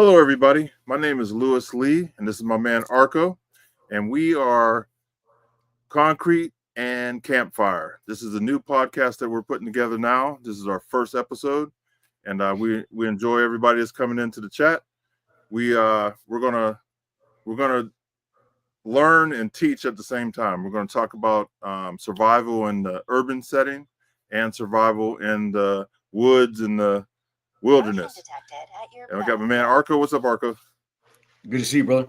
Hello, everybody. My name is Louis Lee, and this is my man Arco, and we are Concrete and Campfire. This is a new podcast that we're putting together now. This is our first episode, and we enjoy everybody that's coming into the chat. We're gonna learn and teach at the same time. We're going to talk about survival in the urban setting and survival in the woods and the wilderness. And I got my man Arco. What's up, Arco? Good to see you, brother.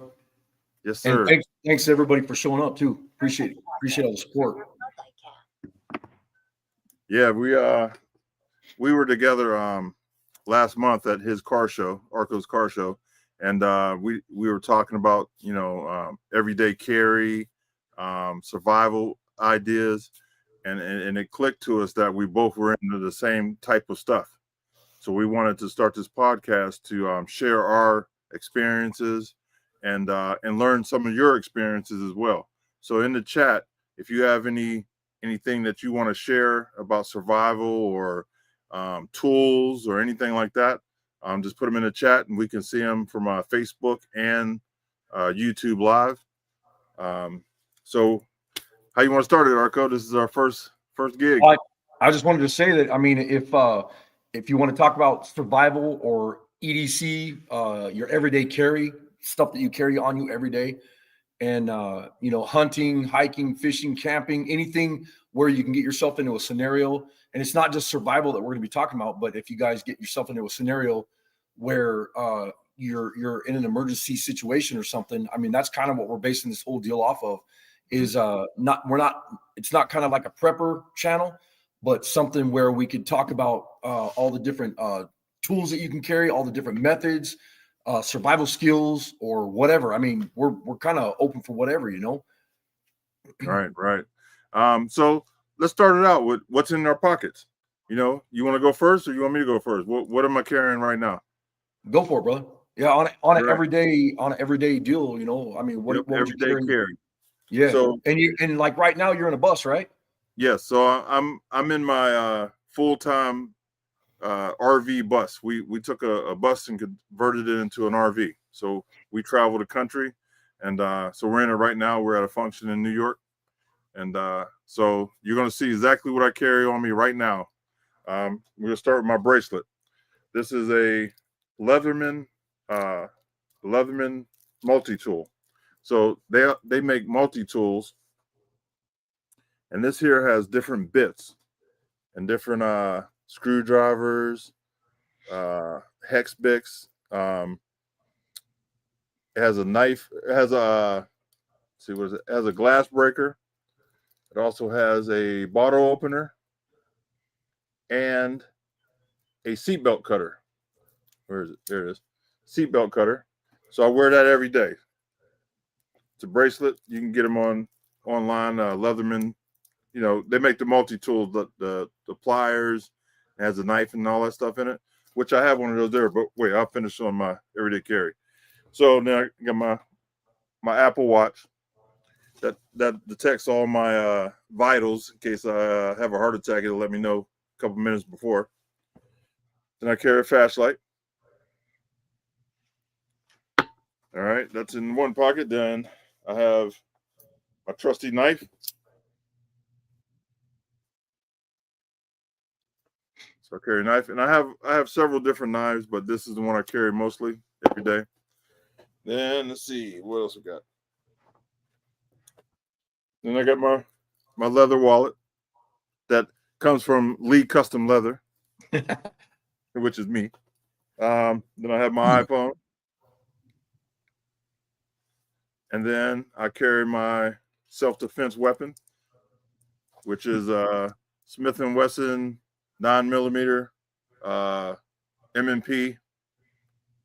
Yes, sir. And thanks everybody for showing up too. Appreciate all the support. Yeah, we were together last month at his car show, Arco's car show, and we were talking about everyday carry, survival ideas, and it clicked to us that we both were into the same type of stuff. So we wanted to start this podcast to share our experiences and learn some of your experiences as well. So in the chat, if you have anything that you want to share about survival or tools or anything like that, just put them in the chat and we can see them from Facebook and YouTube Live. So how you want to start it, Arco? This is our first gig. I just wanted to say that, I mean, if you want to talk about survival or EDC, your everyday carry, stuff that you carry on you every day, and hunting, hiking, fishing, camping, anything where you can get yourself into a scenario. And it's not just survival that we're going to be talking about, but if you guys get yourself into a scenario where you're in an emergency situation or something, I mean, that's kind of what we're basing this whole deal off of. It's not kind of like a prepper channel, but something where we could talk about all the different tools that you can carry, all the different methods, survival skills, or whatever. I mean, we're kind of open for whatever, Right. So let's start it out with what's in our pockets. You want to go first, or you want me to go first? What am I carrying right now? Go for it, brother. Yeah, on an everyday deal. I mean, what would you carry? Yeah. So and like right now, you're in a bus, right? Yes. So I'm in my full-time RV bus. We took a bus and converted it into an RV. So we travel the country, and so we're in it right now. We're at a function in New York, and so you're going to see exactly what I carry on me right now. We're going to start with my bracelet. This is a Leatherman multi-tool. So they make multi-tools, and this here has different bits and different screwdrivers, hex bits. It has a knife. It has it has a glass breaker. It also has a bottle opener and a seatbelt cutter. Where is it? There it is. Seatbelt cutter. So I wear that every day. It's a bracelet. You can get them online. Leatherman. They make the multi-tools, the pliers. It has a knife and all that stuff in it, which I have one of those there. But wait, I'll finish on my everyday carry. So now I got my Apple Watch that detects all my vitals in case I have a heart attack. It'll let me know a couple minutes before. Then I carry a flashlight. All right, that's in one pocket. Then I have my trusty knife. So I carry a knife, and I have several different knives, but this is the one I carry mostly every day. Then let's see what else we got. Then I got my leather wallet that comes from Lee Custom Leather, which is me. Then I have my iPhone, and then I carry my self-defense weapon, which is Smith & Wesson 9mm M&P.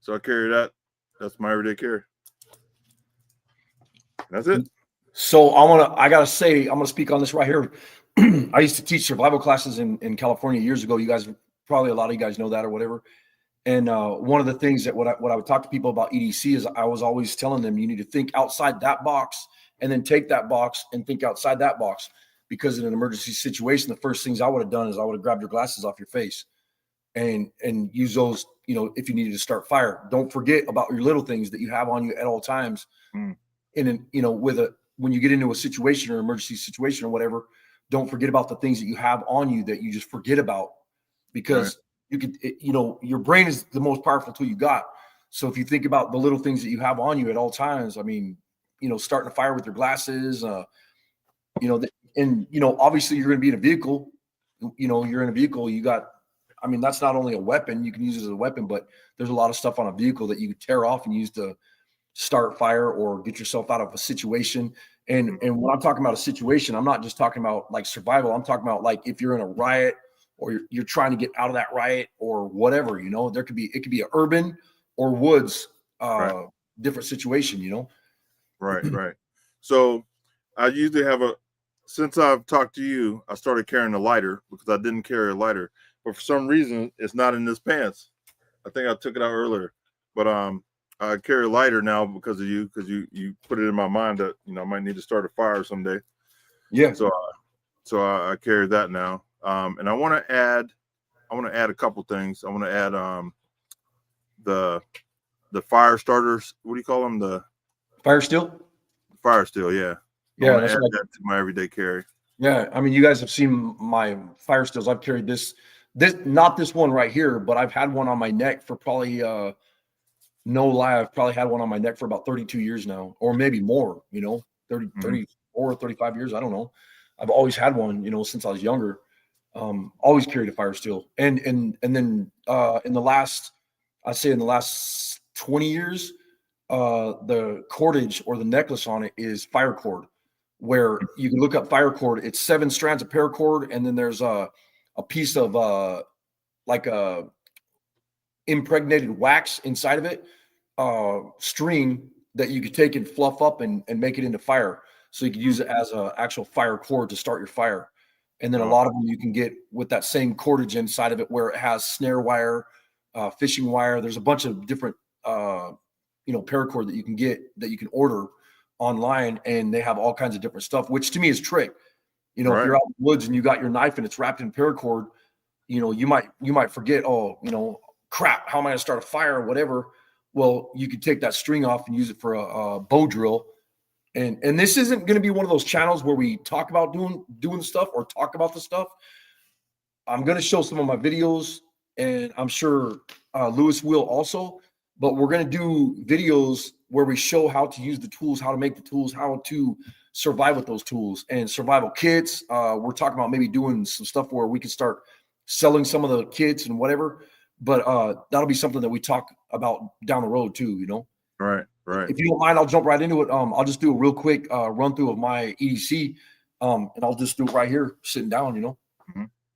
So I carry that. That's my everyday carry. That's it. So I gotta say, I'm gonna speak on this right here. I used to teach survival classes in California years ago. You guys, probably a lot of you guys know that or whatever. And one of the things that what I would talk to people about EDC is I was always telling them, you need to think outside that box and then take that box and think outside that box, because in an emergency situation, the first things I would have done is I would have grabbed your glasses off your face and use those, if you needed to start fire. Don't forget about your little things that you have on you at all times. And when you get into a situation or emergency situation or whatever, don't forget about the things that you have on you that you just forget about, because you could, your brain is the most powerful tool you got. So if you think about the little things that you have on you at all times, I mean, starting a fire with your glasses, obviously you're going to be in a vehicle, you're in a vehicle, that's not only a weapon, you can use it as a weapon, but there's a lot of stuff on a vehicle that you can tear off and use to start fire or get yourself out of a situation. And when I'm talking about a situation, I'm not just talking about like survival. I'm talking about like if you're in a riot or you're trying to get out of that riot or whatever, it could be an urban or woods, different situation, Right. So I usually since I've talked to you, I started carrying a lighter because I didn't carry a lighter, but for some reason it's not in this pants. I think I took it out earlier, but I carry a lighter now because of you, because you put it in my mind that I might need to start a fire someday. Yeah. So I carry that now. And I want to add a couple things. I want to add the fire starters. What do you call them? The fire steel. Fire steel, yeah. Yeah, that's add that to my everyday carry. Yeah, I mean, you guys have seen my fire steels. I've carried this not this one right here, but I've had one on my neck for probably no lie, I've probably had one on my neck for about 32 years now, or maybe more, 34, 35 years. I don't know. I've always had one, since I was younger. Always carried a fire steel. And then in the last 20 years, the cordage or the necklace on it is fire cord, where you can look up fire cord. It's 7 strands of paracord, and then there's a piece of like a impregnated wax inside of it, string that you could take and fluff up and make it into fire. So you could use it as an actual fire cord to start your fire. And then a lot of them you can get with that same cordage inside of it, where it has snare wire, fishing wire. There's a bunch of different paracord that you can get, that you can order online, and they have all kinds of different stuff, which to me is trick. If you're out in the woods and you got your knife and it's wrapped in paracord, you might forget, crap, how am I going to start a fire or whatever? Well, you could take that string off and use it for a bow drill. And this isn't going to be one of those channels where we talk about doing stuff or talk about the stuff. I'm going to show some of my videos, and I'm sure Louis will also, but we're going to do videos where we show how to use the tools, how to make the tools, how to survive with those tools, and survival kits. We're talking about maybe doing some stuff where we can start selling some of the kits and whatever, but that'll be something that we talk about down the road too, Right. If you don't mind, I'll jump right into it. I'll just do a real quick run through of my EDC, and I'll just do it right here, sitting down,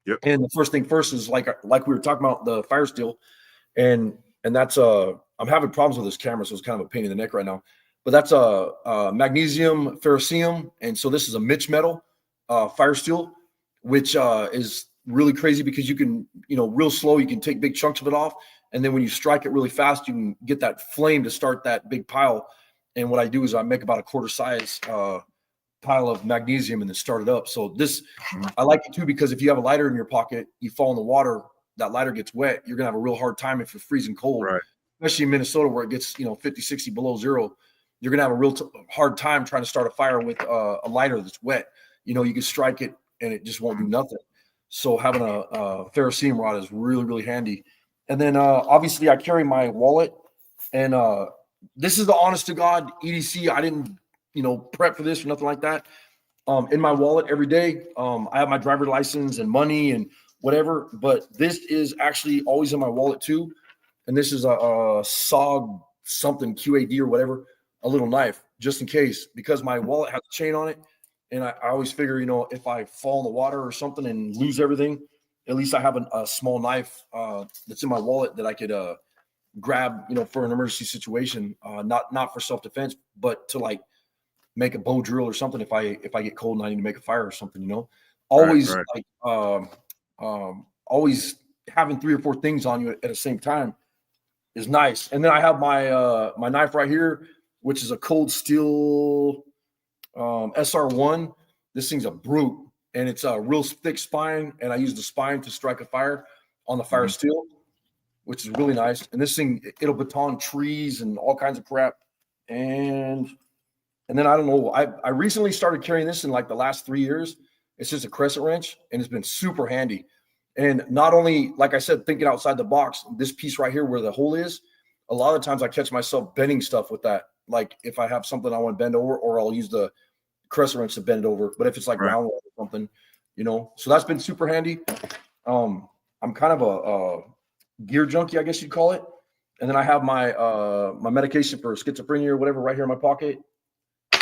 Yep. And the first thing first is like we were talking about the fire steel, and that's I'm having problems with this camera, so it's kind of a pain in the neck right now. But that's a magnesium ferrocerium, and so this is a Mitch metal fire steel, which is really crazy because you can, real slow, you can take big chunks of it off, and then when you strike it really fast, you can get that flame to start that big pile. And what I do is I make about a quarter size pile of magnesium and then start it up. So this, I like it too, because if you have a lighter in your pocket, you fall in the water, that lighter gets wet, you're gonna have a real hard time if you're freezing cold, especially in Minnesota where it gets 50, 60 below zero. You're gonna have a real hard time trying to start a fire with a lighter that's wet. You can strike it and it just won't do nothing. So having a ferrocerium rod is really, really handy. And then obviously I carry my wallet, and this is the honest to God EDC. I didn't, prep for this or nothing like that. In my wallet every day, I have my driver's license and money and whatever, but this is actually always in my wallet too. And this is a SOG something QAD or whatever, a little knife, just in case, because my wallet has a chain on it. And I always figure, if I fall in the water or something and lose everything, at least I have a small knife that's in my wallet that I could grab, for an emergency situation, not for self-defense, but to like make a bow drill or something if I get cold and I need to make a fire or something, always always having 3 or 4 things on you at the same time is nice. And then I have my my knife right here, which is a Cold Steel SR1. This thing's a brute, and it's a real thick spine, and I use the spine to strike a fire on the fire steel, which is really nice. And this thing, it'll baton trees and all kinds of crap. And then I don't know. I recently started carrying this in like the last 3 years. It's just a crescent wrench, and it's been super handy. And not only, like I said, thinking outside the box, this piece right here where the hole is, a lot of times I catch myself bending stuff with that. Like if I have something I want to bend over, or I'll use the crescent wrench to bend it over. But if it's like groundwork or something, you know, so that's been super handy. I'm kind of a gear junkie, I guess you'd call it. And then I have my my medication for schizophrenia or whatever right here in my pocket.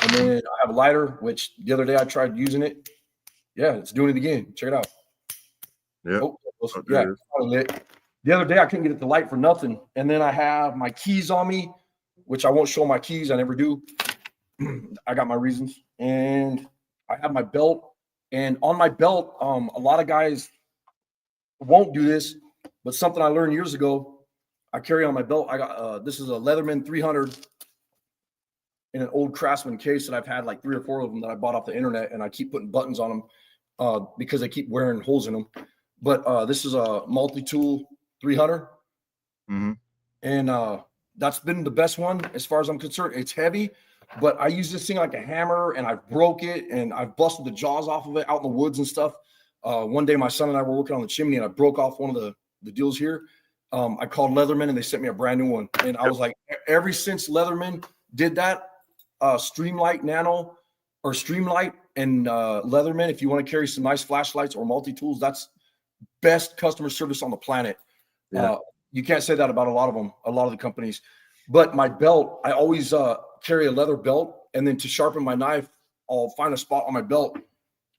And then I have a lighter, which the other day I tried using it. Yeah, it's doing it again. Check it out. Yeah. Yeah, it's finally lit. The other day I couldn't get it to light for nothing. And then I have my keys on me, which I won't show my keys. I never do. I got my reasons. And I have my belt. And on my belt, a lot of guys won't do this, but something I learned years ago, I carry on my belt. I got this is a Leatherman 300 in an old Craftsman case that I've had like 3 or 4 of them that I bought off the internet, and I keep putting buttons on them because they keep wearing holes in them. But this is a multi-tool 300, and that's been the best one as far as I'm concerned. It's heavy, but I use this thing like a hammer, and I broke it, and I've busted the jaws off of it out in the woods and stuff. One day, my son and I were working on the chimney, and I broke off one of the deals here. I called Leatherman, and they sent me a brand new one. And I was like, ever since Leatherman did that, Streamlight Nano or Streamlight and Leatherman, if you want to carry some nice flashlights or multi-tools, that's best customer service on the planet. You can't say that about a lot of them, a lot of the companies. But my belt, I always carry a leather belt, and then to sharpen my knife, I'll find a spot on my belt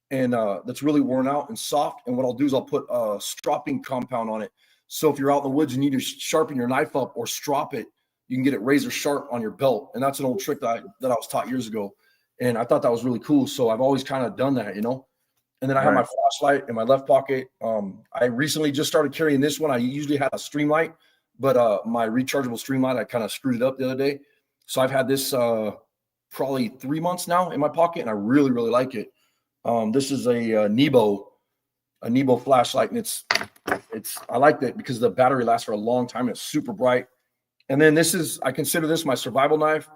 and that's really worn out and soft. And what I'll do is I'll put a stropping compound on it. So if you're out in the woods and you need to sharpen your knife up or strop it, you can get it razor sharp on your belt. And that's an old trick that I was taught years ago. And I thought that was really cool. So I've always kind of done that, you know. And then I have my flashlight in my left pocket. I recently just started carrying this one. I usually had a Streamlight, but my rechargeable Streamlight, I kind of screwed it up the other day. So I've had this probably 3 months now in my pocket, and I really, really like it. This is a Nebo flashlight, and it's I like it because the battery lasts for a long time. And it's super bright. And then I consider this my survival knife.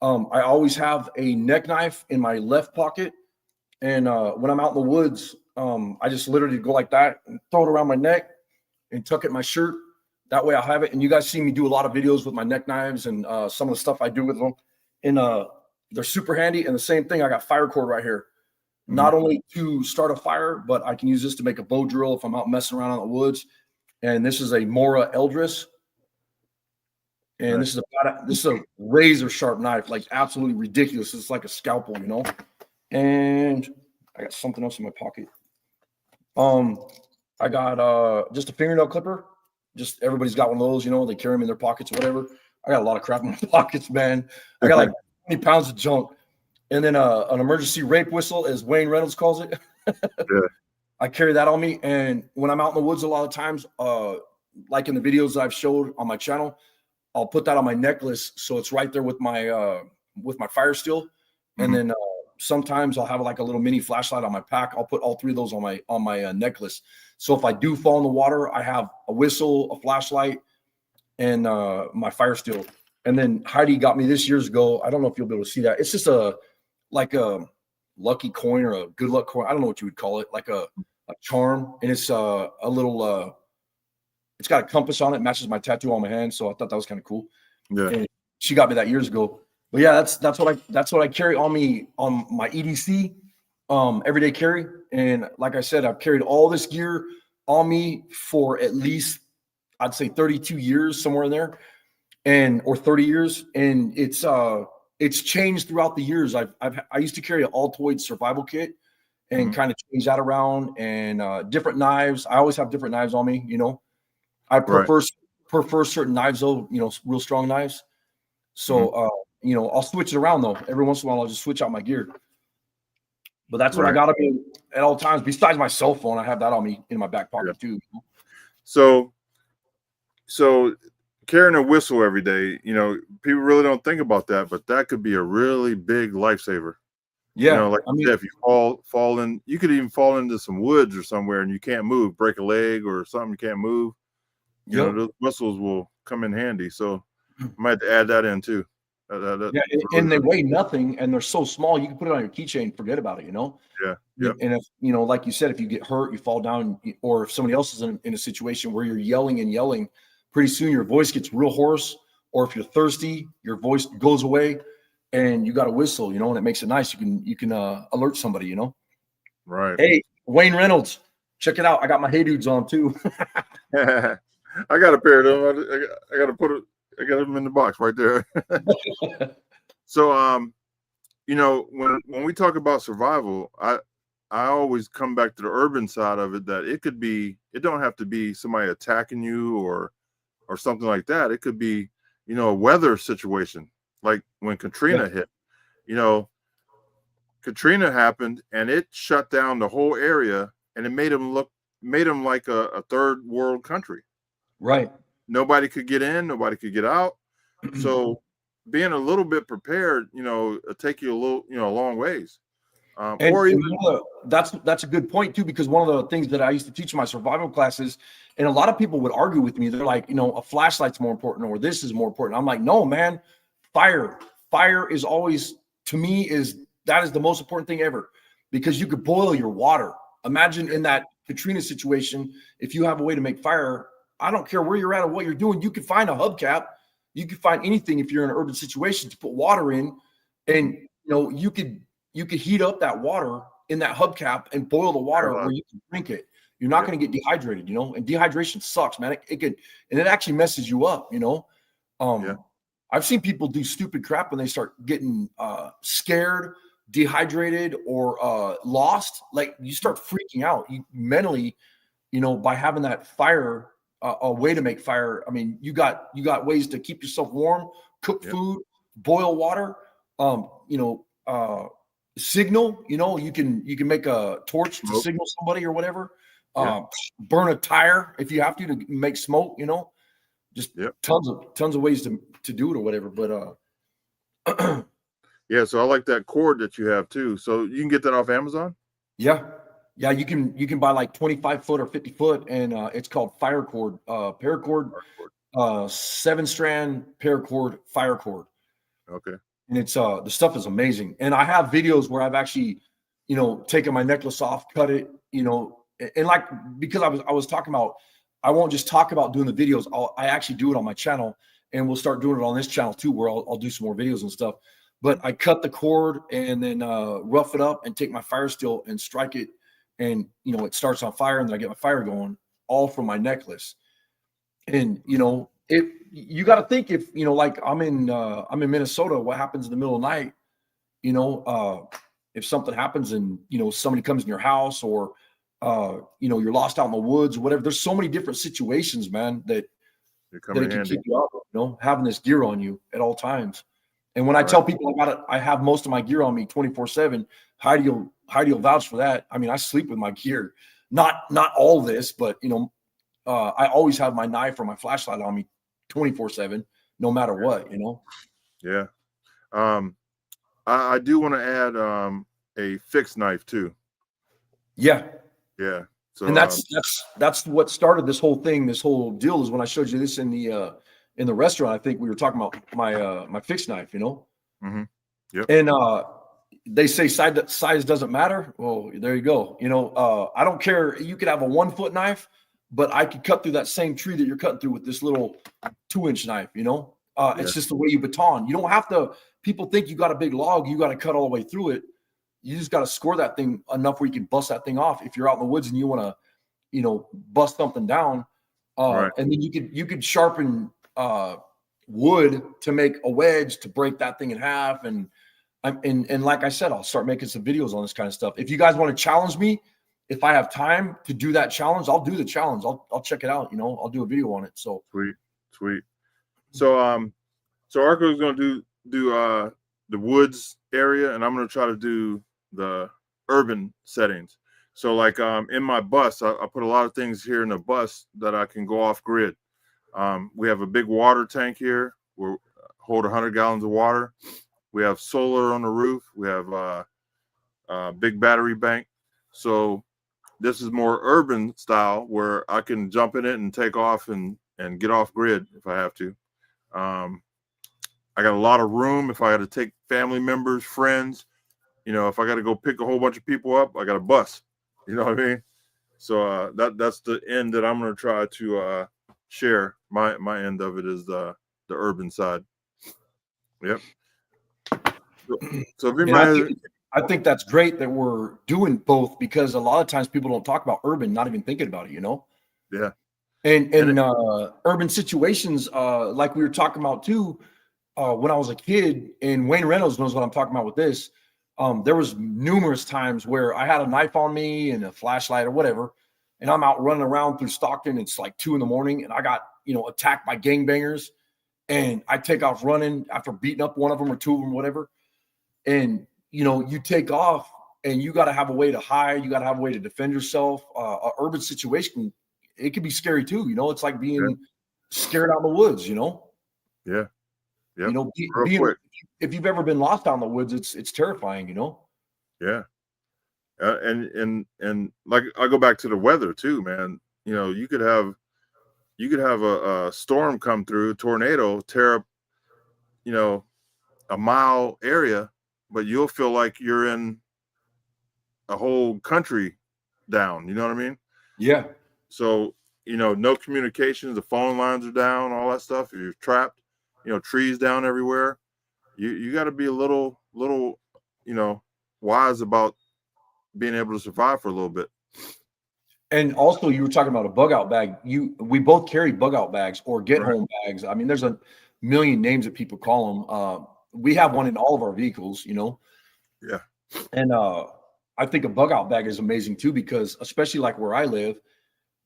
I always have a neck knife in my left pocket. And when I'm out in the woods, I just literally go like that and throw it around my neck and tuck it in my shirt. That way I'll have it. And you guys see me do a lot of videos with my neck knives and some of the stuff I do with them. And they're super handy. And the same thing, I got fire cord right here. Not only to start a fire, but I can use this to make a bow drill if I'm out messing around in the woods. And this is a Mora Eldris. And this is a razor sharp knife, like absolutely ridiculous. It's like a scalpel, you know. And I got something else in my pocket. I got just a fingernail clipper. Just everybody's got one of those, you know. They carry them in their pockets or whatever. I got a lot of crap in my pockets, man. I got like 20 pounds of junk. And then an emergency rape whistle, as Wayne Reynolds calls it. I carry that on me. And when I'm out in the woods, a lot of times, like in the videos that I've showed on my channel, I'll put that on my necklace, so it's right there with my fire steel. And then sometimes I'll have like a little mini flashlight on my pack. I'll put all 3 of those on my necklace. So if I do fall in the water, I have a whistle, a flashlight, and my fire steel. And then Heidi got me this years ago. I don't know if you'll be able to see that. It's just like a lucky coin or a good luck coin. I don't know what you would call it, like a charm. And it's a little it's got a compass on it, matches my tattoo on my hand. So I thought that was kind of cool. Yeah. And she got me that years ago. But yeah, that's what I carry on me on my EDC everyday carry. And like I said, I've carried all this gear on me for at least, I'd say 32 years, somewhere in there, or 30 years. And it's changed throughout the years. I used to carry an Altoid survival kit and kind of change that around, and different knives. I always have different knives on me, you know. I prefer certain knives though, you know, real strong knives. So you know, I'll switch it around though. Every once in a while I'll just switch out my gear. But that's what I got on me at all times. Besides my cell phone, I have that on me in my back pocket too. So carrying a whistle every day, you know, people really don't think about that, but that could be a really big lifesaver. Yeah, You know, like I you mean, said, if you fall in, you could even fall into some woods or somewhere and you can't move, break a leg or something, you can't move. You know, yep. those muscles will come in handy. So I might have to add that in too. That's Yeah, really, and they really, weigh nothing, and they're so small. You can put it on your keychain, and forget about it. You know. yeah, yep, And if like you said, if you get hurt, you fall down, or if somebody else is in a situation where you're yelling and yelling, pretty soon your voice gets real hoarse. Or if you're thirsty, your voice goes away, and you got to whistle. And it makes it nice. You can alert somebody. right. Hey, Wayne Reynolds, check it out. I got my Hey Dudes on too. I got a pair of them. I got to put it. I got them in the box right there. So, when we talk about survival, I always come back to the urban side of it. That it don't have to be somebody attacking you or something like that. It could be, a weather situation, like when Katrina hit. Katrina happened and it shut down the whole area, and it made them like a third world country. Right. Nobody could get in, nobody could get out. So being a little bit prepared, it'll take you a long ways. And, Or even, that's a good point too, because one of the things that I used to teach in my survival classes, and a lot of people would argue with me. They're like, a flashlight's more important, or this is more important. I'm like, no, man, fire is always, to me, that is the most important thing ever, because you could boil your water. Imagine in that Katrina situation, if you have a way to make fire, I don't care where you're at or what you're doing, you could find a hubcap, you could find anything if you're in an urban situation to put water in, and you could heat up that water in that hubcap and boil the water where you can drink it. You're not going to get dehydrated, and dehydration sucks, man. It actually messes you up, I've seen people do stupid crap when they start getting scared, dehydrated, or lost. Like, you start freaking out. You mentally, by having that fire, a way to make fire. I mean, you got ways to keep yourself warm, cook food, boil water, signal. You can make a torch to signal somebody or whatever. Burn a tire if you have to make smoke. Just tons of ways to do it or whatever. But yeah. So I like that cord that you have too. So you can get that off Amazon. Yeah, you can buy like 25 foot or 50 foot, and it's called fire cord, paracord, 7-strand paracord, fire cord. Okay. And it's the stuff is amazing. And I have videos where I've actually, taken my necklace off, cut it, and like, because I was talking about, I won't just talk about doing the videos. I actually do it on my channel, and we'll start doing it on this channel too, where I'll do some more videos and stuff. But I cut the cord and then rough it up and take my fire steel and strike it, and it starts on fire, and then I get my fire going, all from my necklace. And if you got to think, if like I'm in Minnesota, what happens in the middle of the night? If something happens and somebody comes in your house, or you're lost out in the woods or whatever. There's so many different situations, man, that it can keep you up, having this gear on you at all times. And when I tell people about it, I have most of my gear on me 24/7. Heidi will vouch for that. I mean, I sleep with my gear, not all this, but I always have my knife or my flashlight on me 24/7, no matter what, Yeah. I do want to add a fixed knife too. Yeah. Yeah. So, and that's what started this whole thing. This whole deal is when I showed you this in the restaurant. I think we were talking about my fixed knife, Mm-hmm. Yep. And they say size doesn't matter. Well, there you go. I don't care. You could have a 1-foot knife, but I could cut through that same tree that you're cutting through with this little 2-inch knife. It's just the way you baton. You don't have to. People think you got a big log, you got to cut all the way through it. You just got to score that thing enough where you can bust that thing off. If you're out in the woods and you want to, bust something down, and then you could sharpen wood to make a wedge to break that thing in half. And like I said, I'll start making some videos on this kind of stuff. If you guys want to challenge me, if I have time to do that challenge, I'll do the challenge. I'll check it out. I'll do a video on it. So sweet. So Arco is going to do the woods area, and I'm going to try to do the urban settings. So like in my bus, I put a lot of things here in the bus that I can go off grid. We have a big water tank here. We hold 100 gallons of water. We have solar on the roof. We have big battery bank. So this is more urban style where I can jump in it and take off and get off grid if I have to. I got a lot of room if I got to take family members, friends. If I got to go pick a whole bunch of people up, I got a bus. You know what I mean? So that's the end that I'm going to try to share. My end of it is the urban side. Yep. So if anybody I think that's great that we're doing both, because a lot of times people don't talk about urban, not even thinking about it, Yeah. And urban situations, like we were talking about too, when I was a kid, and Wayne Reynolds knows what I'm talking about with this. There was numerous times where I had a knife on me and a flashlight or whatever, and I'm out running around through Stockton. It's like 2 a.m, and I got, attacked by gangbangers, and I take off running after beating up one of them or 2 of them, whatever. And, you take off and you got to have a way to hide. You got to have a way to defend yourself. An urban situation, it can be scary too. It's like being scared out in the woods, Yeah. Yep. If you've ever been lost out in the woods, it's terrifying, Yeah. And like I go back to the weather too, man. You could have a storm come through, a tornado, tear up, a mile area, but you'll feel like you're in a whole country down. You know what I mean? Yeah. So, no communications, the phone lines are down, all that stuff. If you're trapped, trees down everywhere. You got to be a little, wise about being able to survive for a little bit. And also, you were talking about a bug out bag. We both carry bug out bags or get home bags. I mean, there's a million names that people call them. We have one in all of our vehicles, Yeah. And I think a bug out bag is amazing too, because especially like where I live,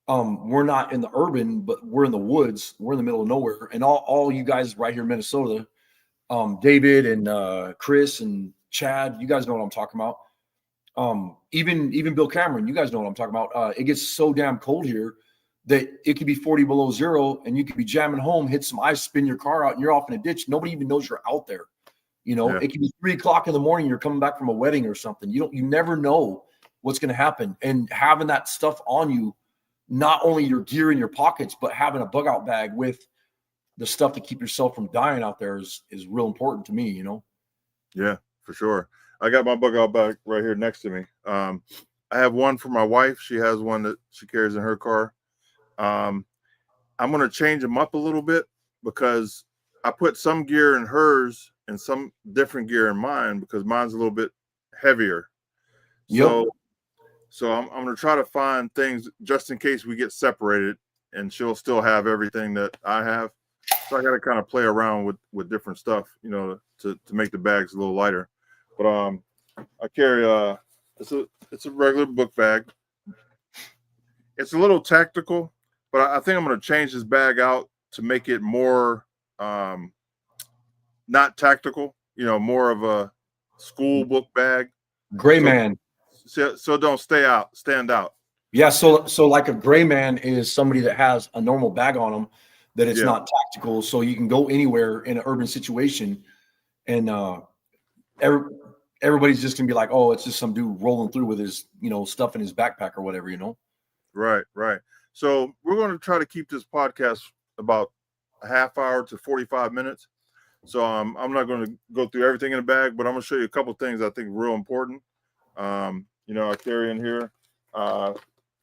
we're not in the urban, but we're in the woods. We're in the middle of nowhere. And all you guys right here in Minnesota, David and Chris and Chad, you guys know what I'm talking about. Even Bill Cameron, you guys know what I'm talking about. It gets so damn cold here that it could be 40 below zero, and you could be jamming home, hit some ice, spin your car out, and you're off in a ditch. Nobody even knows you're out there. It could be 3 o'clock in the morning. You're coming back from a wedding or something. You never know what's going to happen. And having that stuff on you, not only your gear in your pockets, but having a bug out bag with the stuff to keep yourself from dying out there is real important to me, Yeah, for sure. I got my bug out bag right here next to me. I have one for my wife. She has one that she carries in her car. I'm going to change them up a little bit because I put some gear in hers and some different gear in mine because mine's a little bit heavier. So I'm going to try to find things just in case we get separated, and she'll still have everything that I have. So I got to kind of play around with different stuff, to make the bags a little lighter. But I carry it's a regular book bag. It's a little tactical, but I think I'm going to change this bag out to make it more not tactical, more of a school book bag. Gray man. So don't stand out. Yeah, so like a gray man is somebody that has a normal bag on them, that it's not tactical, so you can go anywhere in an urban situation, and everybody's just gonna be like, oh, it's just some dude rolling through with his stuff in his backpack or whatever, Right. So we're going to try to keep this podcast about a half hour to 45 minutes. So I'm not going to go through everything in the bag, but I'm going to show you a couple of things I think are real important. I carry in here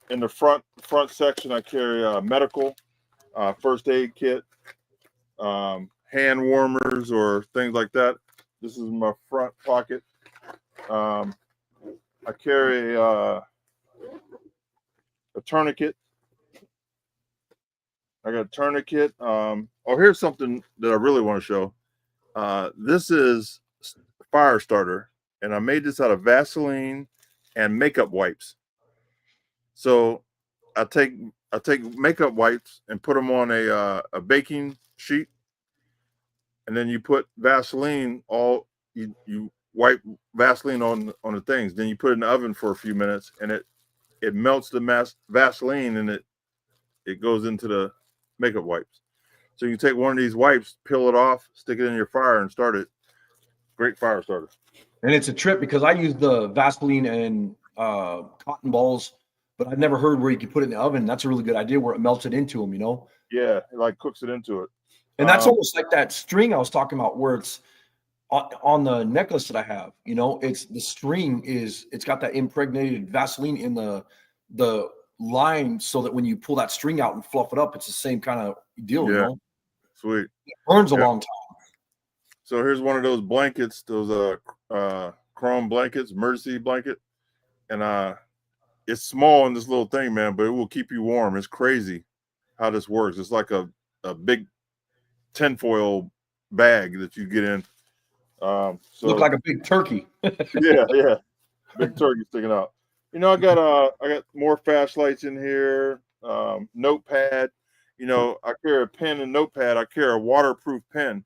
in the front section, I carry a medical first aid kit, hand warmers or things like that. This is my front pocket. I carry a tourniquet. I got a tourniquet. Here's something that I really want to show. This is fire starter, and I made this out of Vaseline and makeup wipes. So I take makeup wipes and put them on a baking sheet, and then you put Vaseline. You wipe Vaseline on the things. Then you put it in the oven for a few minutes, and it melts the Vaseline, and it goes into the makeup wipes. So you take one of these wipes, peel it off, stick it in your fire, and start it. Great fire starter. And it's a trip because I use the Vaseline and cotton balls, but I've never heard where you can put it in the oven. That's a really good idea where it melts it into them, you know? Yeah, it like cooks it into it. And that's almost like that string I was talking about where it's on the necklace that I have, you know, it's the string it's got that impregnated Vaseline in the line so that when you pull that string out and fluff it up, it's the same kind of deal, you Yeah, know? sweet. It burns a Yeah. long time. So here's one of those blankets, those chrome blankets, emergency blanket, and it's small in this little thing, man, but it will keep you warm. It's crazy how this works. It's like a big tinfoil bag that you get in. So Look like a big turkey. yeah, big turkey sticking out. You know, I got more flashlights in here. Notepad. You know, I carry a pen and notepad. I carry a waterproof pen.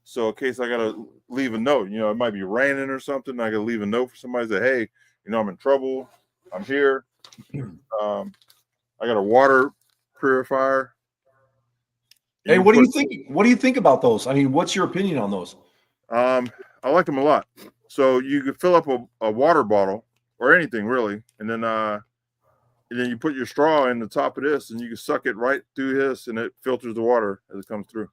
So in case I gotta leave a note, you know, it might be raining or something. I gotta leave a note for somebody. Say, hey, you know, I'm in trouble. I'm here. I got a water purifier. Hey, what do you think? What do you think about those? I mean, what's your opinion on those? I like them a lot. So you could fill up a water bottle or anything really, and then you put your straw in the top of this, and you can suck it right through this, and it filters the water as it comes through.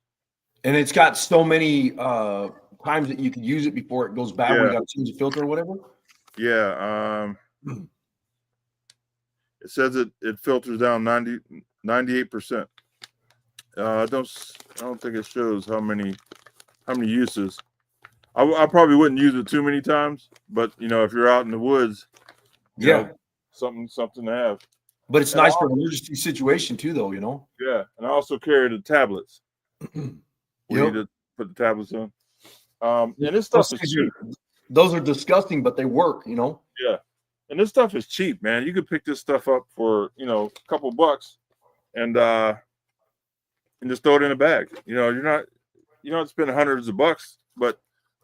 And it's got so many times that you could use it before it goes bad, where you got to change the filter or whatever. Yeah. It says it filters down 98%. I don't think it shows how many uses. I probably wouldn't use it too many times, but you know, if you're out in the woods, you know, something to have. But it's nice for an emergency situation too, though, you know. Yeah, and I also carry the tablets. We need to put the tablets in. And this stuff is cheap. Those are disgusting, but they work, you know. Yeah, and this stuff is cheap, man. You could pick this stuff up for, you know, a couple bucks, and just throw it in a bag. You know, you don't spend hundreds of bucks, but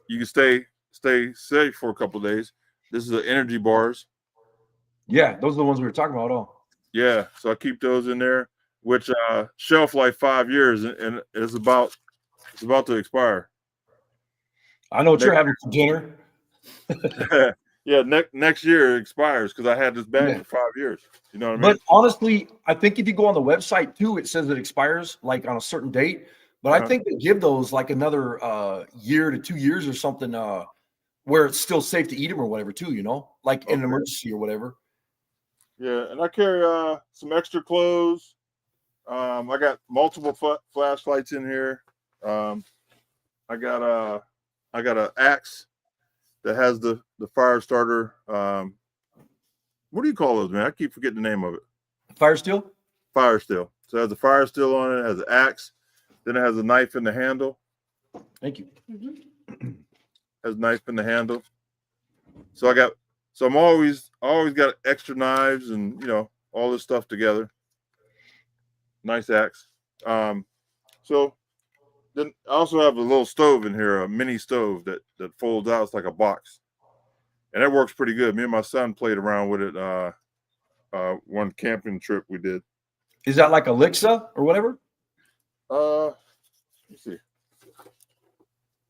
you can stay safe for a couple of days. This is the energy bars. Yeah, those are the ones we were talking about. Oh, yeah. So I keep those in there, which shelf life 5 years, and it's about to expire. I know what you're having for dinner. Yeah, next year it expires because I had this bag for 5 years. You know what I mean? But honestly, I think if you go on the website too, it says it expires like on a certain date. But I think they give those like another year to 2 years or something, where it's still safe to eat them or whatever too. You know, like in an emergency or whatever. Yeah, and I carry some extra clothes. I got multiple flashlights in here. I got an axe that has the fire starter. What do you call those, man? I keep forgetting the name of it. Fire steel? Fire steel. So it has a fire steel on it. It has an axe. Then it has a knife in the handle. Thank you. Has a knife in the handle. So I'm always got extra knives and, you know, all this stuff together. Nice axe. So then I also have a little stove in here, a mini stove that folds out. It's like a box, and that works pretty good. Me and my son played around with it one camping trip we did. Is that like Alexa or whatever? Let's see.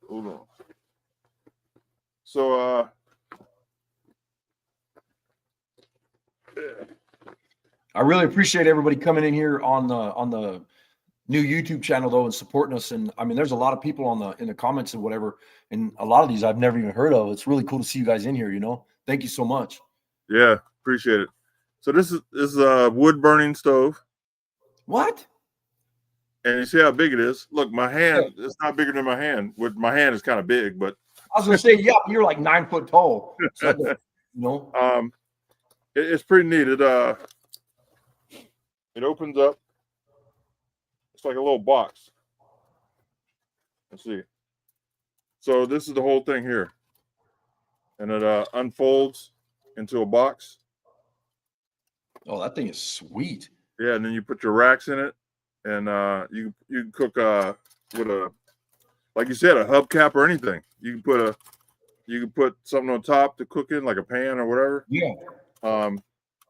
Hold on. So I really appreciate everybody coming in here on the new YouTube channel though and supporting us. And I mean, there's a lot of people in the comments and whatever, and a lot of these I've never even heard of. It's really cool to see you guys in here. You know, thank you so much. Yeah, appreciate it. So this is a wood burning stove. What? And you see how big it is? Look, my hand, it's not bigger than my hand. My hand is kind of big, but I was gonna say, yeah, you're like 9 foot tall. So, you know, it's pretty neat. It opens up. It's like a little box. Let's see. So this is the whole thing here, and it unfolds into a box. Oh, that thing is sweet. Yeah, and then you put your racks in it, and you can cook with a, like you said, a hubcap or anything. You can put something on top to cook in, like a pan or whatever. Yeah.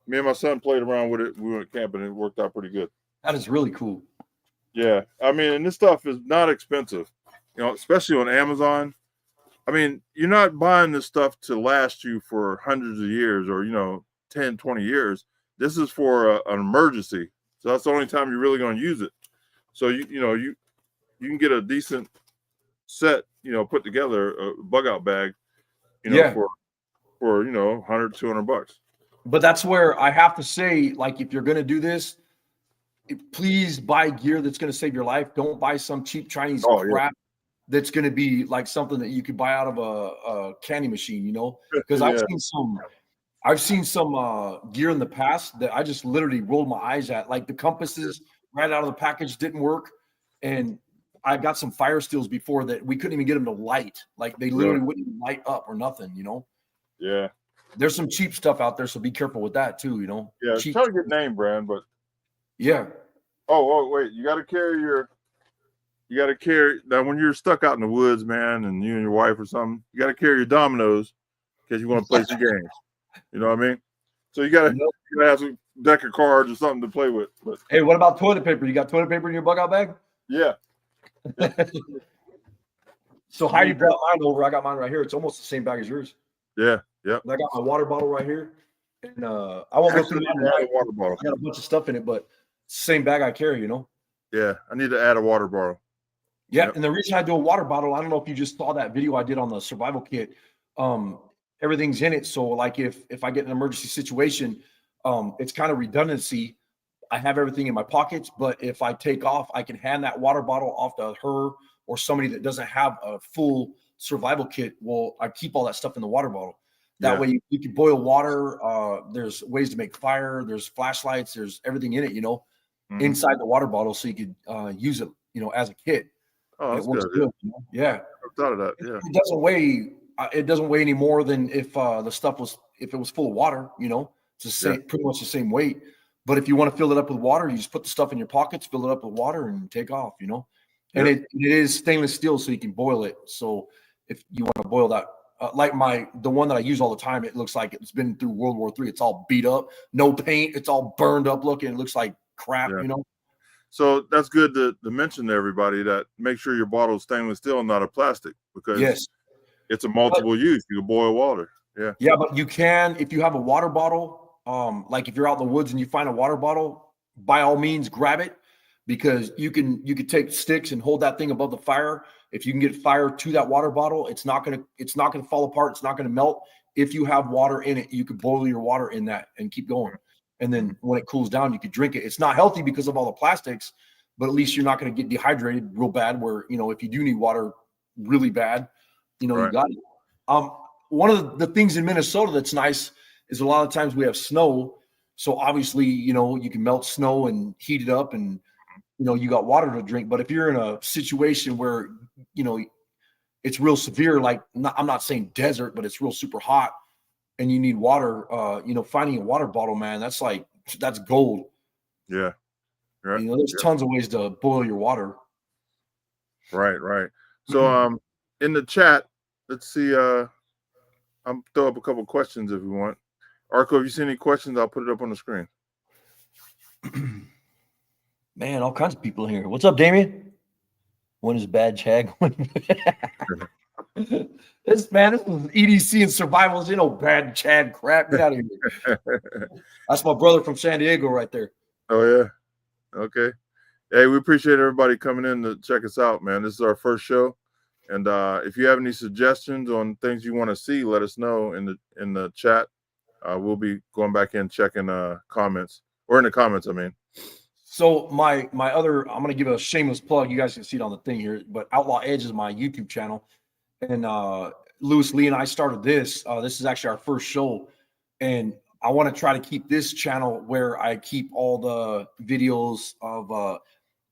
Me and my son played around with it. We went camping, and it worked out pretty good. That is really cool. Yeah, I mean, and this stuff is not expensive, you know, especially on Amazon. I mean, you're not buying this stuff to last you for hundreds of years or, 10, 20 years. This is for an emergency. So that's the only time you're really going to use it. So, you can get a decent set, put together, a bug out bag, for 100, $200. But that's where I have to say, like, if you're going to do this, please buy gear that's going to save your life. Don't buy some cheap Chinese crap that's going to be like something that you could buy out of a candy machine, because I've seen some gear in the past that I just literally rolled my eyes at. Like the compasses right out of the package didn't work. And I got some fire steels before that we couldn't even get them to light. Like they literally wouldn't light up or nothing, Yeah. There's some cheap stuff out there, so be careful with that too, Yeah, cheap. it's a good name brand, but yeah. Oh, wait, you gotta carry now when you're stuck out in the woods, man, and you and your wife or something, you gotta carry your dominoes because you want to play some games. You know what I mean? So you gotta have some deck of cards or something to play with. But hey, what about toilet paper? You got toilet paper in your bug out bag? Yeah. So Heidi brought mine over. I got mine right here. It's almost the same bag as yours. Yeah. Yep. And I got my water bottle right here. And I won't go through the water bottle. I got a bunch of stuff in it, but same bag I carry, Yeah, I need to add a water bottle. Yeah, and the reason I do a water bottle, I don't know if you just saw that video I did on the survival kit. Everything's in it. So like if I get an emergency situation, it's kind of redundancy. I have everything in my pockets, but if I take off, I can hand that water bottle off to her or somebody that doesn't have a full survival kit. Well, I keep all that stuff in the water bottle. That way you can boil water. There's ways to make fire. There's flashlights. There's everything in it, inside the water bottle. So you could use it, as a kit. Oh, that's good. Yeah. I've thought of that. Yeah. It doesn't weigh any more than if it was full of water, it's the same, pretty much the same weight. But if you want to fill it up with water, you just put the stuff in your pockets, fill it up with water and take off, and it is stainless steel, so you can boil it. So if you want to boil that, like the one that I use all the time, it looks like it's been through World War III. It's all beat up, no paint. It's all burned up looking. It looks like crap, So that's good to mention to everybody that make sure your bottle is stainless steel and not a plastic, because it's a multiple use. You can boil water. Yeah. Yeah, but you can, if you have a water bottle, like if you're out in the woods and you find a water bottle, by all means grab it, because you could take sticks and hold that thing above the fire. If you can get fire to that water bottle, it's not gonna fall apart. It's not gonna melt. If you have water in it, you could boil your water in that and keep going. And then when it cools down, you could drink it. It's not healthy because of all the plastics, but at least you're not going to get dehydrated real bad where, if you do need water really bad, you got it. One of the things in Minnesota that's nice is a lot of times we have snow. So obviously, you can melt snow and heat it up and, you got water to drink. But if you're in a situation where, it's real severe, like I'm not saying desert, but it's real super hot, and you need water, finding a water bottle, man, that's gold. Yeah. Right. There's tons of ways to boil your water. Right. So in the chat, let's see, I'm throw up a couple questions if you want. Arco, if you see any questions, I'll put it up on the screen. Man, all kinds of people here. What's up, Damien? When is bad Chad? This is EDC and survivals, bad Chad crap. Get out of here. That's my brother from San Diego right there. Oh, yeah. Okay. Hey, we appreciate everybody coming in to check us out, man. This is our first show. And if you have any suggestions on things you want to see, let us know in the chat. We'll be going back in checking comments, or in the comments, I mean. So my other, I'm going to give a shameless plug. You guys can see it on the thing here, but Outlaw Edge is my YouTube channel. And Louis Lee and I started this. This is actually our first show. And I want to try to keep this channel where I keep all the videos of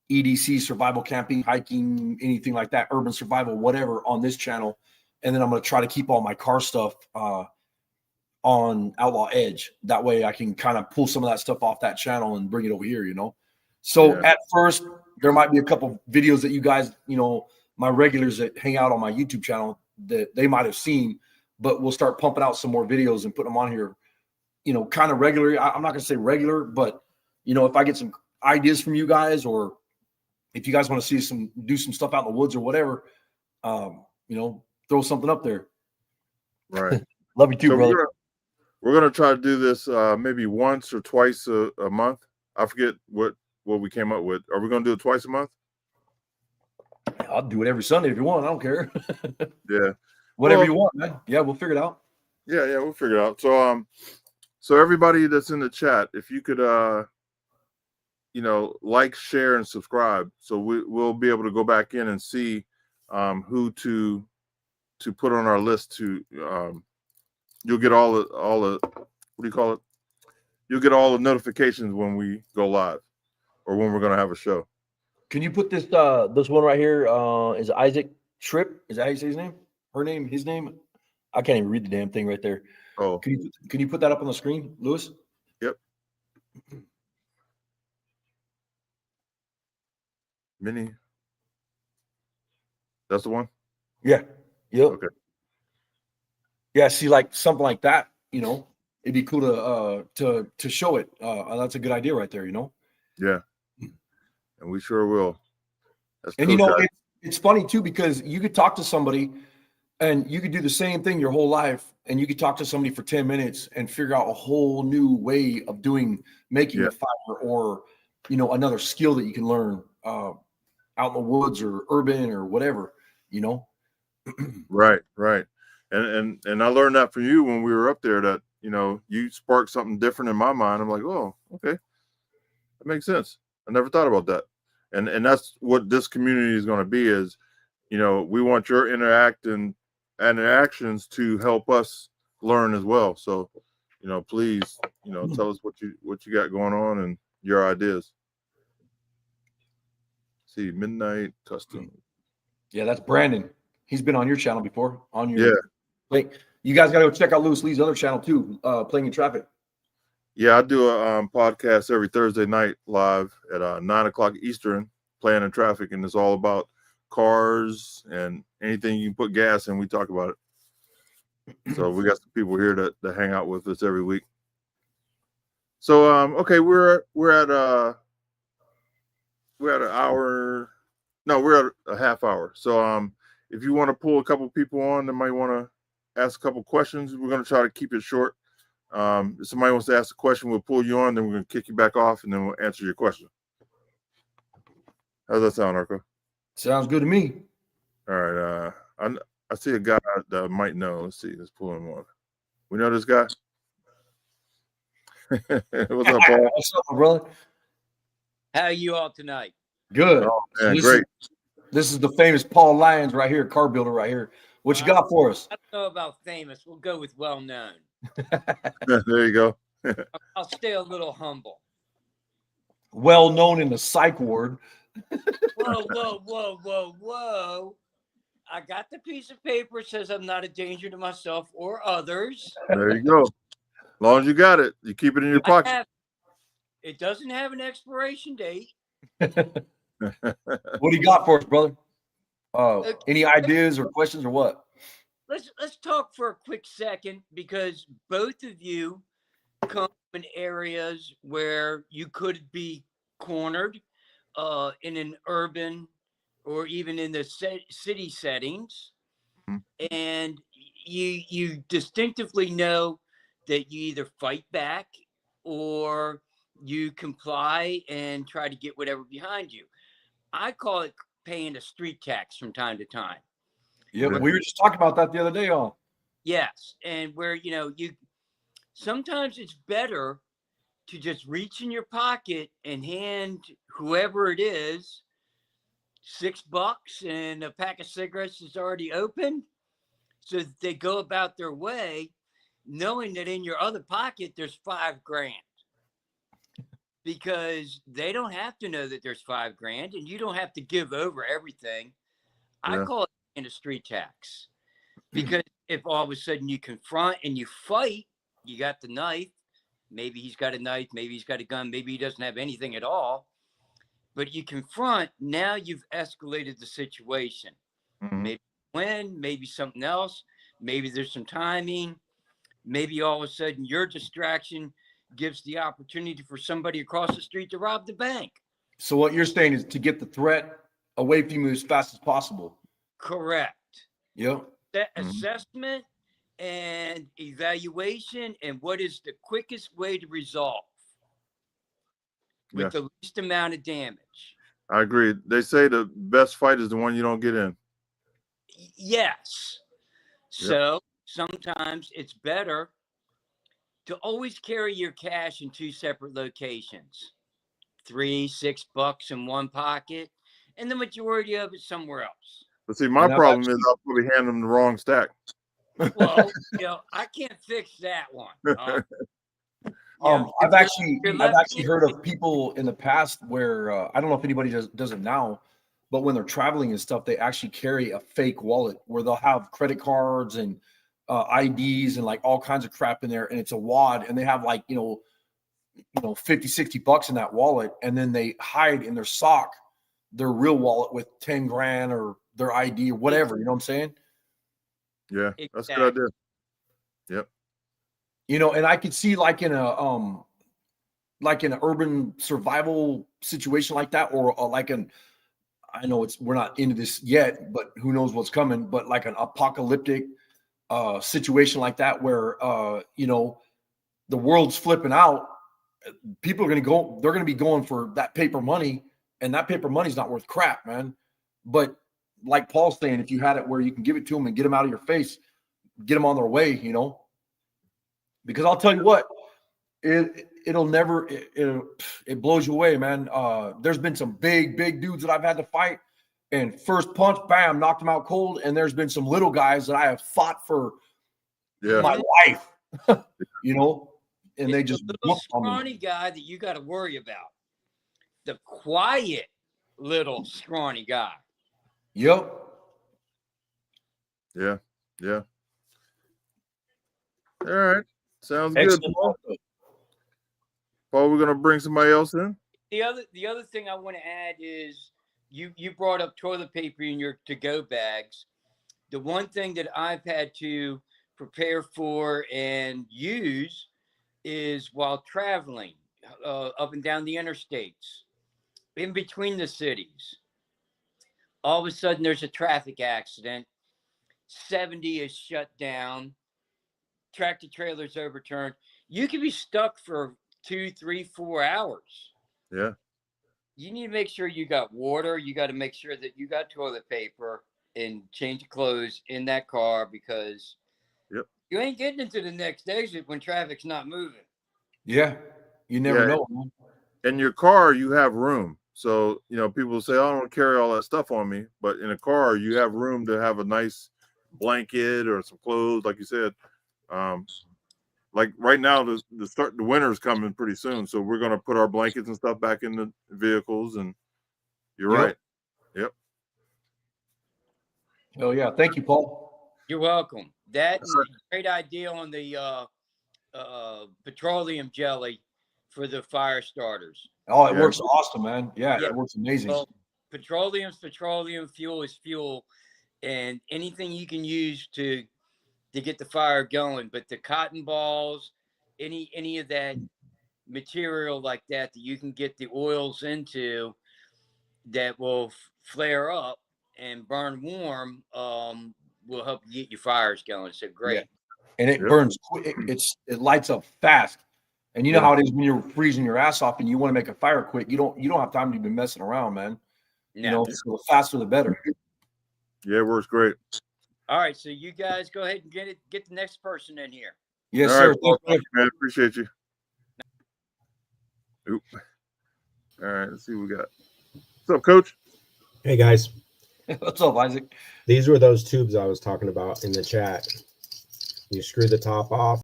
EDC, survival camping, hiking, anything like that, urban survival, whatever, on this channel. And then I'm going to try to keep all my car stuff on Outlaw Edge. That way I can kind of pull some of that stuff off that channel and bring it over here, So at first, there might be a couple videos that you guys, my regulars that hang out on my YouTube channel that they might have seen, but we'll start pumping out some more videos and putting them on here, kind of regularly. I'm not going to say regular, but, if I get some ideas from you guys, or if you guys want to see do some stuff out in the woods or whatever, throw something up there. Right. Love you too, So brother. we're gonna try to do this maybe once or twice a month. I forget what we came up with. Are we gonna do it twice a month? I'll do it every Sunday if you want. I don't care. Yeah. Whatever Well, you want, man. Yeah, we'll figure it out. Yeah, we'll figure it out. So everybody that's in the chat, if you could like, share, and subscribe, so we'll be able to go back in and see who to put on our list to you'll get all the what do you call it? You'll get all the notifications when we go live or when we're gonna have a show. Can you put this one right here? Is Isaac Tripp? Is that how you say his name? Her name, his name. I can't even read the damn thing right there. Oh, Can you put that up on the screen, Lewis? yep. Mini. That's the one? Yeah. Yep. Okay. Yeah, see, like something like that, it'd be cool to show it. That's a good idea right there, Yeah. And we sure will. That's And cool, guys. it's funny too, because you could talk to somebody and you could do the same thing your whole life, and you could talk to somebody for 10 minutes and figure out a whole new way of making a fire, or another skill that you can learn out in the woods or urban or whatever. Right. And I learned that from you when we were up there, that you sparked something different in my mind. I'm like, oh, okay, that makes sense. I never thought about that. And that's what this community is going to be, is we want your interactions to help us learn as well. So please tell us what you got going on and your ideas. See, Midnight Custom. Yeah, that's Brandon. He's been on your channel before. Yeah. Like, you guys got to go check out Lewis Lee's other channel too, Playing in Traffic. Yeah, I do a podcast every Thursday night live at 9:00 Eastern, Playing in Traffic, and it's all about cars and anything you can put gas in. We talk about it. So we got some people here that hang out with us every week. So okay, we're at an hour. No, we're at a half hour. So if you want to pull a couple people on that might want to ask a couple questions, we're going to try to keep it short. If somebody wants to ask a question, we'll pull you on, then we're going to kick you back off, and then we'll answer your question. How's that sound, Arco? Sounds good to me. All right. I see a guy that I might know. Let's see. Let's pull him on. We know this guy? What's up, Paul? What's up, brother? How are you all tonight? Good. Oh, man, This great. This is the famous Paul Lyons right here, car builder right here. What you got for us? I don't know about famous. We'll go with well known. There you go. I'll stay a little humble. Well known in the psych ward. Whoa. I got the piece of paper, says I'm not a danger to myself or others. There you go. As long as you got it, you keep it in your pocket. It doesn't have an expiration date. What do you got for us, brother? Any ideas or questions or what? Let's talk for a quick second, because both of you come in areas where you could be cornered in an urban or even in the city settings. Mm-hmm. And you distinctively know that you either fight back or you comply and try to get whatever behind you. I call it paying a street tax from time to time. Yeah, we were just talking about that the other day, on. Yes, and where you sometimes it's better to just reach in your pocket and hand whoever it is $6 and a pack of cigarettes is already open, so that they go about their way knowing that in your other pocket there's $5,000, because they don't have to know that there's $5,000 and you don't have to give over everything. Yeah. I call it in a street tax, because if all of a sudden you confront and you fight, you got the knife. Maybe he's got a knife, maybe he's got a gun, maybe he doesn't have anything at all. But you confront, now you've escalated the situation. Mm-hmm. Maybe when, maybe something else, maybe there's some timing, maybe all of a sudden your distraction gives the opportunity for somebody across the street to rob the bank. So what you're saying is to get the threat away from you as fast as possible. Correct. Yep. assessment and evaluation, and what is the quickest way to resolve with Yes, the least amount of damage. I agree. They say the best fight is the one you don't get in. Yes. Yep. So sometimes it's better to always carry your cash in 2 separate locations. $3-6 in one pocket, and the majority of it somewhere else. But see, my And I've problem actually- is I'll probably hand them the wrong stack. Well, I can't fix that one. I've actually left-handed- heard of people in the past where I don't know if anybody does it now, but when they're traveling and stuff, they actually carry a fake wallet where they'll have credit cards and IDs and like all kinds of crap in there, and it's a wad, and they have like 50, $60 in that wallet, and then they hide in their sock their real wallet with 10 grand or their ID or whatever. You know what I'm saying? Yeah, that's a good idea. Yep. And I could see like in an urban survival situation like that, or like I know we're not into this yet, but who knows what's coming, but like an apocalyptic situation like that where the world's flipping out, people are they're going to be going for that paper money, and that paper money's not worth crap, man. But like Paul's saying, if you had it where you can give it to them and get them out of your face, get them on their way, because I'll tell you what, it blows you away, man. There's been some big dudes that I've had to fight, and first punch, bam, knocked them out cold. And there's been some little guys that I have fought for my life, and they just the little scrawny guy that you got to worry about. The quiet little scrawny guy. Yep. Yeah. All right. Sounds Excellent. good, Paul. Paul, we're gonna bring somebody else in. The other thing I want to add is you brought up toilet paper in your to-go bags. The one thing that I've had to prepare for and use is while traveling up and down the interstates, in between the cities. All of a sudden, there's a traffic accident. 70 is shut down. Tractor trailers overturned. You could be stuck for 2, 3, 4 hours. Yeah. You need to make sure you got water. You got to make sure that you got toilet paper and change of clothes in that car, because you ain't getting into the next exit when traffic's not moving. Yeah. You never know, man. In your car, you have room. So, people say, I don't carry all that stuff on me. But in a car, you have room to have a nice blanket or some clothes, like you said. Like right now, the winter's coming pretty soon. So we're going to put our blankets and stuff back in the vehicles. And you're right. Yep. Oh, yeah. Thank you, Paul. You're welcome. That's a great idea on the petroleum jelly for the fire starters. Oh, it works awesome, man. Yeah, it works amazing. Well, petroleum, fuel is fuel, and anything you can use to get the fire going. But the cotton balls, any of that material like that you can get the oils into that will flare up and burn warm, will help you get your fires going. So great. Yeah. And it burns quick. It lights up fast. And you know how it is when you're freezing your ass off and you want to make a fire quick. You don't have time to be messing around, man. No. So the faster the better. Yeah, it works great. All right, so you guys go ahead and get the next person in here. Yes, all sir. Right, Paul, thank you, man. Appreciate you. Oop. All right, let's see what we got. What's up, Coach? Hey guys. What's up, Isaac? These were those tubes I was talking about in the chat. You screw the top off.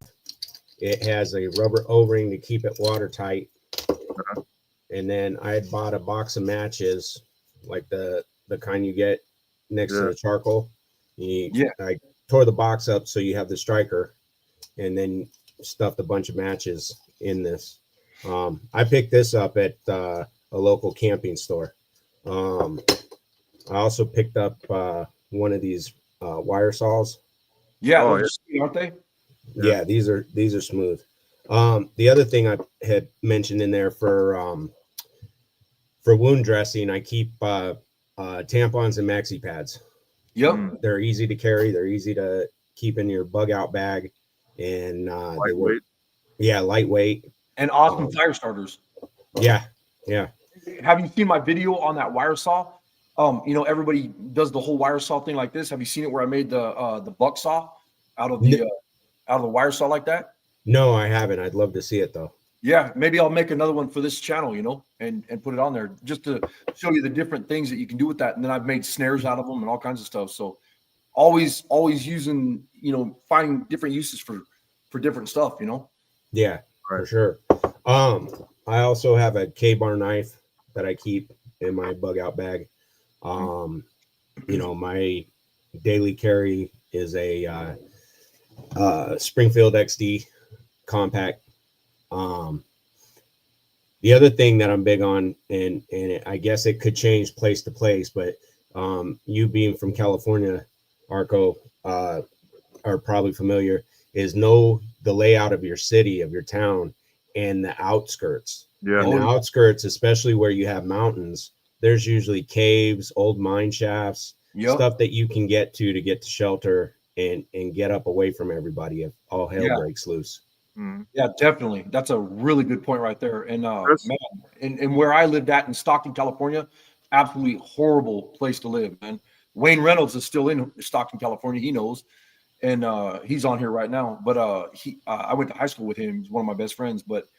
It has a rubber O-ring to keep it watertight. And then I had bought a box of matches, like the kind you get next to the charcoal. I tore the box up so you have the striker, and then stuffed a bunch of matches in this. I picked this up at a local camping store. I also picked up one of these wire saws. Yeah, aren't they? Yeah, these are smooth. The other thing I had mentioned in there for wound dressing, I keep tampons and maxi pads. Yep. They're easy to carry. They're easy to keep in your bug out bag, and they work. Lightweight. Yeah, lightweight. And awesome fire starters. Yeah, yeah. Have you seen my video on that wire saw? Everybody does the whole wire saw thing like this. Have you seen it where I made the buck saw out of the wire saw like that? No, I haven't. I'd love to see it though. Yeah, maybe I'll make another one for this channel, and put it on there just to show you the different things that you can do with that. And then I've made snares out of them and all kinds of stuff. So always using, finding different uses for different stuff, Yeah, for sure. I also have a K-bar knife that I keep in my bug out bag. My daily carry is a Springfield XD compact. The other thing that I'm big on, and I guess it could change place to place, but you being from California, Arco, are probably familiar, is know the layout of your city, of your town, and the outskirts. Yeah. And the outskirts, especially where you have mountains, there's usually caves, old mine shafts, stuff that you can get to shelter and get up away from everybody if all hell breaks loose. Yeah, definitely. That's a really good point right there. And man, and where I lived at in Stockton, California, absolutely horrible place to live, man. Wayne Reynolds is still in Stockton, California. He knows, and he's on here right now. But I went to high school with him. He's one of my best friends. But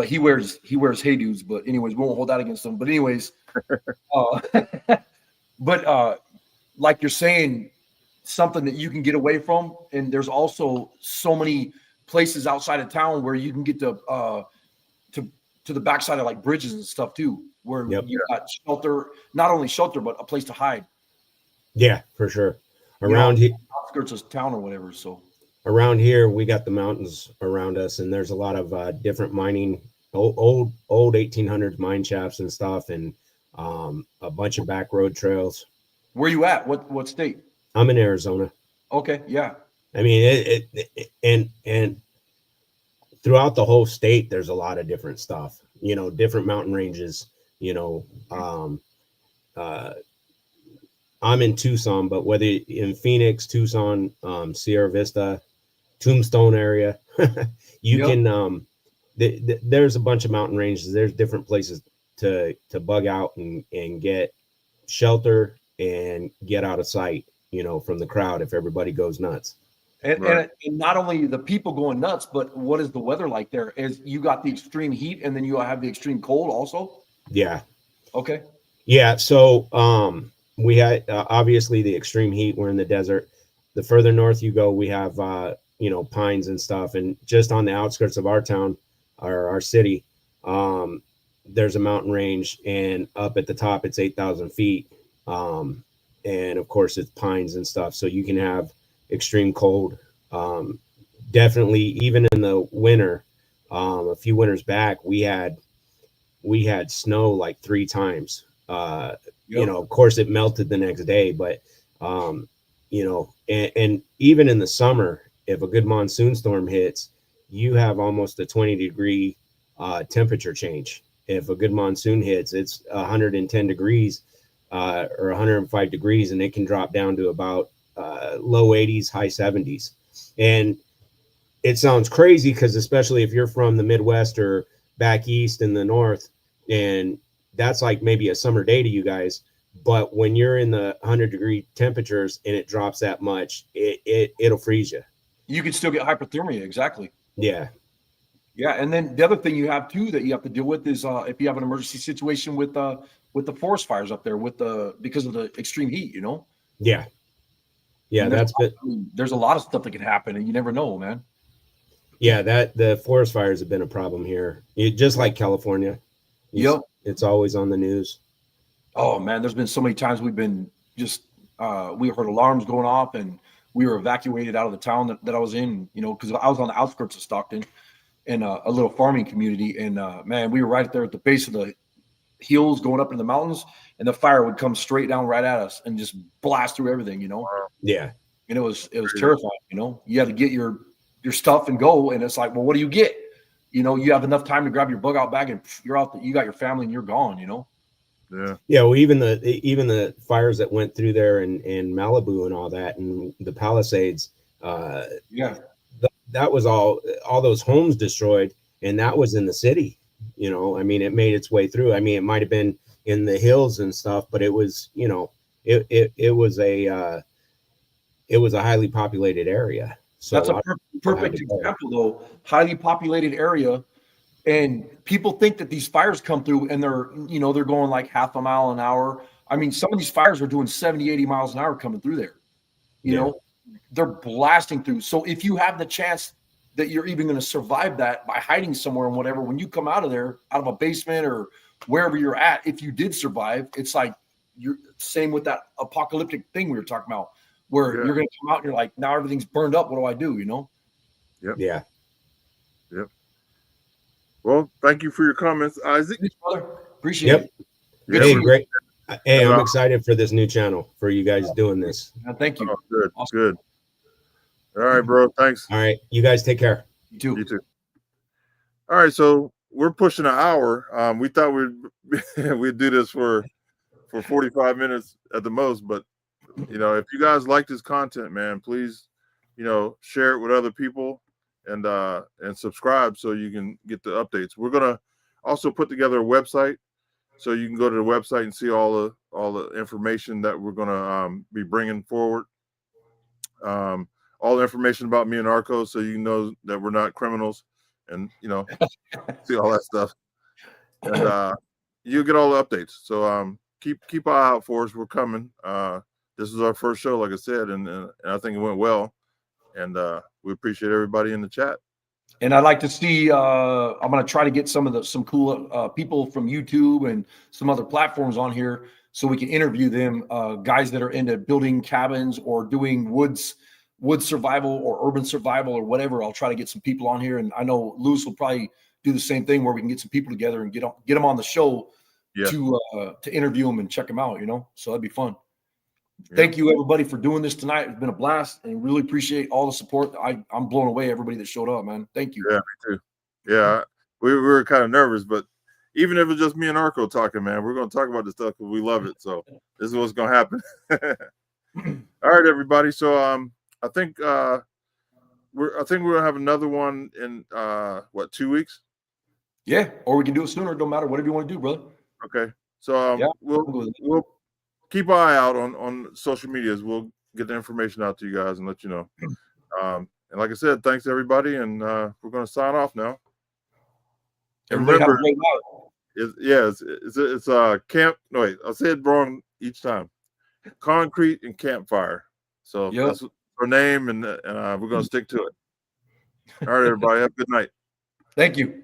he wears Hey Dudes. But anyways, we won't hold that against him. But anyways, like you're saying, something that you can get away from, and there's also so many places outside of town where you can get to the backside of like bridges and stuff too, where you got shelter, not only shelter but a place to hide. Yeah, for sure. Around here, outskirts of town or whatever. So around here, we got the mountains around us, and there's a lot of different mining, old 1800s mine shafts and stuff, and a bunch of back road trails. Where you at? What state? I'm in Arizona. Okay, yeah. I mean, and throughout the whole state, there's a lot of different stuff, different mountain ranges, I'm in Tucson, but whether in Phoenix, Tucson, Sierra Vista, Tombstone area, you can, there's a bunch of mountain ranges. There's different places to bug out and get shelter and get out of sight, from the crowd if everybody goes nuts. And not only the people going nuts, but what is the weather like there? Is you got the extreme heat and then you have the extreme cold also? Yeah. Okay. Yeah. So we had obviously the extreme heat. We're in the desert. The further north you go, we have pines and stuff. And just on the outskirts of our town, our city, there's a mountain range, and up at the top it's 8,000 feet. And of course it's pines and stuff. So you can have extreme cold. Definitely, even in the winter, a few winters back, we had snow like 3 times. Of course it melted the next day, but and even in the summer, if a good monsoon storm hits, you have almost a 20-degree temperature change. If a good monsoon hits, it's 110 degrees or 105 degrees, and it can drop down to about low 80s, high 70s. And it sounds crazy because especially if you're from the Midwest or back east in the north, and that's like maybe a summer day to you guys. But when you're in the 100-degree temperatures and it drops that much, it'll freeze you. You can still get hypothermia. Exactly. Yeah. Yeah. And then the other thing you have too that you have to deal with is if you have an emergency situation with the forest fires up there because of the extreme heat, Yeah. Yeah, there's a lot of stuff that can happen, and you never know, man. Yeah, the forest fires have been a problem here, just like California. It's always on the news. Oh man, there's been so many times we've been just we heard alarms going off, and we were evacuated out of the town that I was in, because I was on the outskirts of Stockton in a little farming community, and man, we were right there at the base of the hills going up into the mountains, and the fire would come straight down right at us and just blast through everything, Yeah. And it was terrifying. You had to get your stuff and go, and it's like, well, what do you get? You have enough time to grab your bug out bag and you're out. You got your family and you're gone. Yeah, well, even the fires that went through there in Malibu and all that, and the Palisades, Yeah. that was all those homes destroyed, and that was in the city. You know, I mean, it made its way through. I mean, it might have been in the hills and stuff, but it was, you know, it was a highly populated area. So That's a people had perfect to go. example, though. Highly populated area, and people think that these fires come through and they're going like half a mile an hour. I mean, some of these fires are doing 70, 80 miles an hour coming through there. You Yeah. know, they're blasting through. So if you have the chance that you're even going to survive that by hiding somewhere and whatever, when you come out of there, out of a basement or wherever you're at, if you did survive, it's like you're same with that apocalyptic thing we were talking about, where Yeah. you're going to come out and you're like, now everything's burned up. What do I do? You know? Yeah. Well, thank you for your comments, Isaac. Thanks, brother. Appreciate Yep. it. Yeah, Hey, we're- great. Hey, And, I'm excited for this new channel for you guys doing this. Thank you. oh, good, Awesome. good. All right, bro. Thanks. All right, you guys take care. You too. You too. All right, so we're pushing an hour. We thought we'd do this for 45 minutes at the most, but you know, if you guys like this content, man, please, you know, share it with other people and subscribe so you can get the updates. We're gonna also put together a website so you can go to the website and see all the information that we're gonna be bringing forward. All the information about me and Arco, so you know that we're not criminals, and you know, see all that stuff, and you get all the updates. So keep eye out for us. We're coming. This is our first show, like I said, and I think it went well, and we appreciate everybody in the chat. And I'd like to see. I'm going to try to get some cool people from YouTube and some other platforms on here, so we can interview them. Guys that are into building cabins or doing wood survival or urban survival or whatever. I'll try to get some people on here, and I know Louis will probably do the same thing, where we can get some people together and get them on the show to interview them and check them out. You know, so that'd be fun. Yeah. Thank you, everybody, for doing this tonight. It's been a blast, and really appreciate all the support. I'm blown away, everybody that showed up, man. Thank you. Yeah, me too. Yeah, we were kind of nervous, but even if it's just me and Arco talking, man, we're going to talk about this stuff because we love it. So this is what's going to happen. All right, everybody. So I think we're going to have another one in 2 weeks? Yeah, or we can do it sooner. Don't matter. Whatever you want to do, brother. Okay. So we'll keep an eye out on social medias. We'll get the information out to you guys and let you know. And like I said, thanks everybody, and we're going to sign off now. And Everybody have a remember, great night. it's camp. No, wait, I'll say it wrong each time. Concrete and Campfire. So that's our name, and we're going to stick to it. All right, everybody. Have a good night. Thank you.